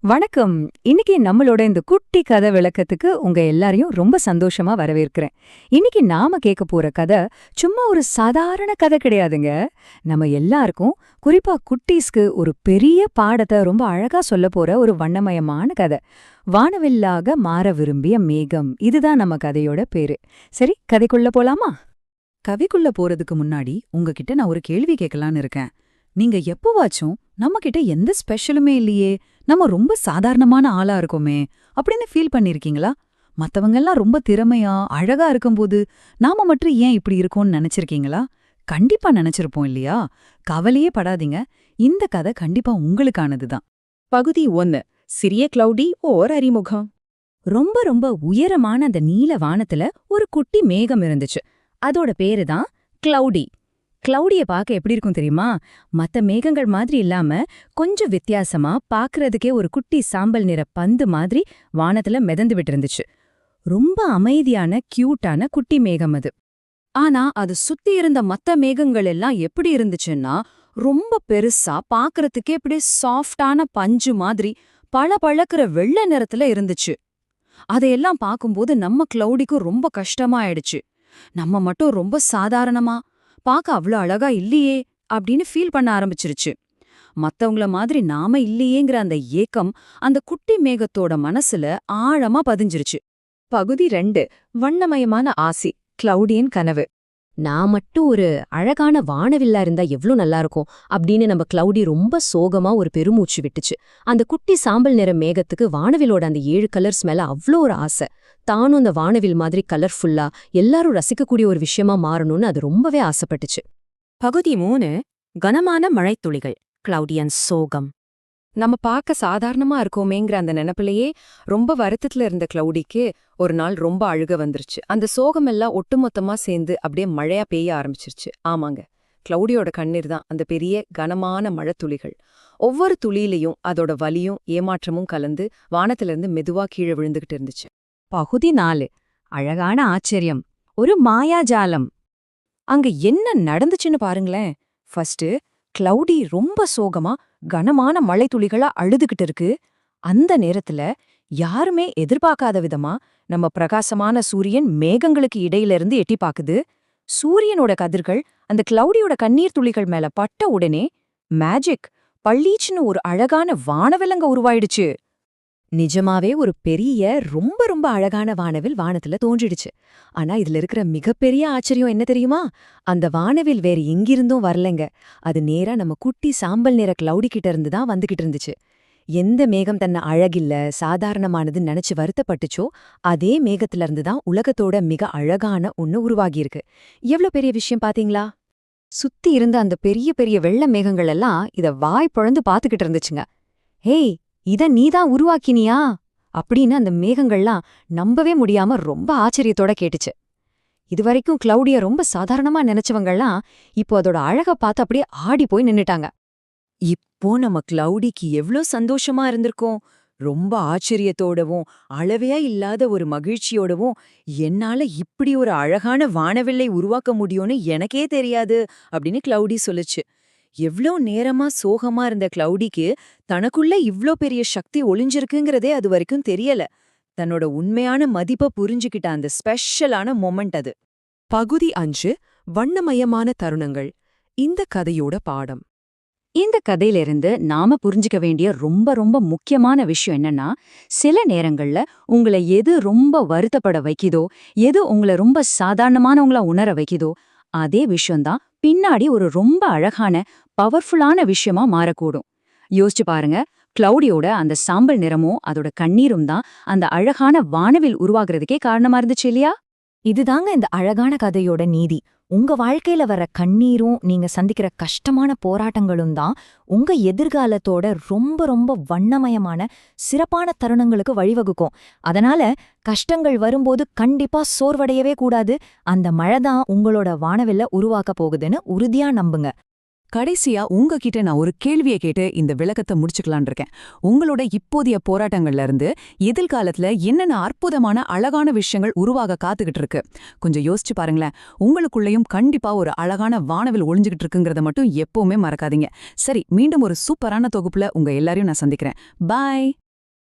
வணக்கம். இன்னைக்கு நம்மளோட இந்த குட்டி கதை விளக்கத்துக்கு உங்க எல்லாரையும் ரொம்ப சந்தோஷமா வரவேற்கிறேன். இன்னைக்கு நாம கேட்க போற கதை சும்மா ஒரு சாதாரண கதை கிடையாதுங்க. நம்ம எல்லாருக்கும், குறிப்பா குட்டீஸ்க்கு ஒரு பெரிய பாடத்தை ரொம்ப அழகா சொல்லப் போற ஒரு வண்ணமயமான கதை. வானவில்லாக மாற விரும்பிய மேகம். இதுதான் நம்ம கதையோட பேரு. சரி, கதைக்குள்ள போலாமா? கவிக்குள்ள போறதுக்கு முன்னாடி உங்ககிட்ட நான் ஒரு கேள்வி கேட்கலான்னு இருக்கேன். நீங்க எப்போவாச்சும் நம்ம கிட்ட எந்த ஸ்பெஷலுமே இல்லையே, நம்ம ரொம்ப சாதாரணமான ஆளா இருக்கோமே அப்படின்னு ஃபீல் பண்ணிருக்கீங்களா? மத்தவங்கெல்லாம் ரொம்ப திறமையா அழகா இருக்கும்போது நாம மட்டும் ஏன் இப்படி இருக்கோம்னு நினைச்சிருக்கீங்களா? கண்டிப்பா நினைச்சிருப்போம் இல்லையா? கவலையே படாதீங்க, இந்த கதை கண்டிப்பா உங்களுக்கானதுதான். பகுதி 1. சிறிய கிளவுடி ஓர் அறிமுகம். ரொம்ப ரொம்ப உயரமான அந்த நீல வானத்துல ஒரு குட்டி மேகம் இருந்துச்சு. அதோட பேரு தான் கிளவுடி. கிளவுடிய பார்க்க எப்படி இருக்கும் தெரியுமா? மத்த மேகங்கள் மாதிரி இல்லாம கொஞ்சம் வித்தியாசமா, பார்க்கறதுக்கே ஒரு குட்டி சாம்பல் நிற பந்து மாதிரி வானத்துல மிதந்துவிட்டு இருந்துச்சு. ரொம்ப அமைதியான கியூட்டான குட்டி மேகம் அது. ஆனா அது சுத்தி இருந்த மத்த மேகங்கள் எல்லாம் எப்படி இருந்துச்சுன்னா, ரொம்ப பெருசா, பார்க்கறதுக்கே இப்படி சாஃப்டான பஞ்சு மாதிரி பளபளக்கிற வெள்ளை நிறத்துல இருந்துச்சு. அதையெல்லாம் பார்க்கும்போது நம்ம கிளவுடிக்கும் ரொம்ப கஷ்டமா ஆயிடுச்சு. நம்ம மட்டும் ரொம்ப சாதாரணமா, பார்க்க அவ்ளோ அழகா இல்லையே அப்படின்னு ஃபீல் பண்ண ஆரம்பிச்சிருச்சு. மத்தவங்கள மாதிரி நாம இல்லையேங்கிற அந்த ஏக்கம் அந்த குட்டி மேகத்தோட மனசுல ஆழமா பதிஞ்சிருச்சு. பகுதி 2. வண்ணமயமான ஆசி. கிளவுடியின் கனவு. நான் மட்டும் ஒரு அழகான வானவில்லா இருந்தா எவ்ளோ நல்லா இருக்கும் அப்படின்னு நம்ம கிளவுடி ரொம்ப சோகமா ஒரு பெருமூச்சு விட்டுச்சு. அந்த குட்டி சாம்பல் நிற மேகத்துக்கு வானவிலோட அந்த 7 கலர்ஸ் மேல அவ்ளோ ஒரு ஆசை. தானும் அந்த வானவில் மாதிரி கலர்ஃபுல்லா எல்லாரும் ரசிக்கக்கூடிய ஒரு விஷயமா மாறணும்னு அது ரொம்பவே ஆசைப்பட்டுச்சு. பகுதி 3. கனமான மழைத்துளிகள். கிளவுடியன் சோகம். நம்ம பார்க்க சாதாரணமா இருக்கோமேங்கிற அந்த நினைப்பிலேயே ரொம்ப வருத்தத்துல இருந்த கிளவுடிக்கு ஒரு நாள் ரொம்ப அழுக வந்துருச்சு. அந்த சோகமெல்லாம் ஒட்டுமொத்தமா சேர்ந்து அப்படியே மழையா பெய்ய ஆரம்பிச்சிருச்சு. ஆமாங்க, கிளவுடியோட கண்ணீர் தான் அந்த பெரிய கனமான மழைத்துளிகள். ஒவ்வொரு துளியிலையும் அதோட வலியும் ஏமாற்றமும் கலந்து வானத்திலிருந்து மெதுவா கீழே விழுந்துகிட்டு இருந்துச்சு. பகுதி 4. அழகான ஆச்சரியம். ஒரு மாயாஜாலம். அங்க என்ன நடந்துச்சுன்னு பாருங்களேன். ஃபர்ஸ்ட், கிளவுடி ரொம்ப சோகமா கனமான மழைத்துளிகளா அழுதுகிட்டு இருக்கு. அந்த நேரத்துல யாருமே எதிர்பார்க்காத விதமா நம்ம பிரகாசமான சூரியன் மேகங்களுக்கு இடையில இருந்து எட்டி பாக்குது. சூரியனோட கதிர்கள் அந்த கிளவுடியோட கண்ணீர் துளிகள் மேல பட்ட உடனே மேஜிக், பள்ளீச்சுன்னு ஒரு அழகான வானவிலங்க உருவாயிடுச்சு. நிஜமாவே ஒரு பெரிய ரொம்ப ரொம்ப அழகான வானவில் வானத்துல தோன்றிடுச்சு. ஆனா இதுல இருக்கிற மிகப்பெரிய ஆச்சரியம் என்ன தெரியுமா? அந்த வானவில் வேற எங்கிருந்தும் வரலங்க. அது நேரா நம்ம குட்டி சாம்பல் நிற கிளவுடி கிட்ட இருந்து தான் வந்துகிட்டு இருந்துச்சு. எந்த மேகம் தன்னை அழகில்ல, சாதாரணமானதுன்னு நினைச்சு வருத்தப்பட்டுச்சோ, அதே மேகத்துல இருந்து தான் உலகத்தோட மிக அழகான ஒண்ணு உருவாகியிருக்கு. எவ்ளோ பெரிய விஷயம் பாத்தீங்களா? சுத்தி இருந்த அந்த பெரிய பெரிய வெள்ள மேகங்கள் எல்லாம் இத வாய் பொழந்து பாத்துக்கிட்டு இருந்துச்சுங்க. ஹேய், இத நீதான் உருவாக்கினியா அப்படின்னு அந்த மேகங்கள்லாம் நம்பவே முடியாம ரொம்ப ஆச்சரியத்தோட கேட்டுச்சு. இதுவரைக்கும் கிளவுடிய ரொம்ப சாதாரணமா நினைச்சவங்கள்லாம் இப்போ அதோட அழக பார்த்து அப்படியே ஆடி போய் நின்னுட்டாங்க. இப்போ நம்ம கிளவுடிக்கு எவ்ளோ சந்தோஷமா இருந்திருக்கோம். ரொம்ப ஆச்சரியத்தோடவும் அளவையா இல்லாத ஒரு மகிழ்ச்சியோடவும், என்னால இப்படி ஒரு அழகான வானவில்லை உருவாக்க முடியும்னு எனக்கே தெரியாது அப்படின்னு கிளவுடி சொல்லுச்சு. எவ்ளோ நேரமா சோகமா இருந்த கிளவுடிக்கு தனக்குள்ள இவ்ளோ பெரிய சக்தி ஒளிஞ்சிருக்குங்கிறதே அது வரைக்கும் தெரியல. தன்னோட உண்மையான மதிப்பை புரிஞ்சுக்கிட்ட அந்த ஸ்பெஷலான மொமெண்ட் அது. பகுதி 5. வண்ணமயமான தருணங்கள். இந்த கதையோட பாடம். இந்த கதையிலிருந்து நாம புரிஞ்சுக்க வேண்டிய ரொம்ப ரொம்ப முக்கியமான விஷயம் என்னன்னா, சில நேரங்கள்ல உங்களை எது ரொம்ப வருத்தப்பட வைக்குதோ, எது உங்களை ரொம்ப சாதாரணமானவங்களா உணர வைக்குதோ, அதே விஷயம்தான் பின்னாடி ஒரு ரொம்ப அழகான பவர்ஃபுல்லான விஷயமா மாறக்கூடும். யோசிச்சு பாருங்க, கிளவுடியோட அந்த சாம்பல் நிறமும் அதோட கண்ணீரும் தான் அந்த அழகான வானவில் உருவாகிறதுக்கே காரணமா இருந்துச்சு இல்லையா? இதுதாங்க இந்த அழகான கதையோட நீதி. உங்க வாழ்க்கையில வர கண்ணீரும் நீங்க சந்திக்கிற கஷ்டமான போராட்டங்களும் தான் உங்க எதிர்காலத்தோட ரொம்ப ரொம்ப வண்ணமயமான சிறப்பான தருணங்களுக்கு வழிவகுக்கும். அதனால கஷ்டங்கள் வரும்போது கண்டிப்பா சோர்வடையவே கூடாது. அந்த மழை தான் உங்களோட வானவில்ல உருவாக்க போகுதுன்னு உறுதியா நம்புங்க. கடைசியா உங்ககிட்ட நான் ஒரு கேள்வியை கேட்டு இந்த விளக்கத்தை முடிச்சுக்கலான் இருக்கேன். உங்களோட இப்போதைய போராட்டங்கள்ல இருந்து எதிர்காலத்துல என்னென்ன அற்புதமான அழகான விஷயங்கள் உருவாக காத்துக்கிட்டு இருக்கு கொஞ்சம் யோசிச்சு பாருங்களேன். உங்களுக்குள்ளேயும் கண்டிப்பா ஒரு அழகான வானவில் ஒளிஞ்சுகிட்டு இருக்குங்கிறத மட்டும் எப்பவுமே மறக்காதீங்க. சரி, மீண்டும் ஒரு சூப்பரான தொகுப்புல உங்க எல்லாரையும் நான் சந்திக்கிறேன். பாய்.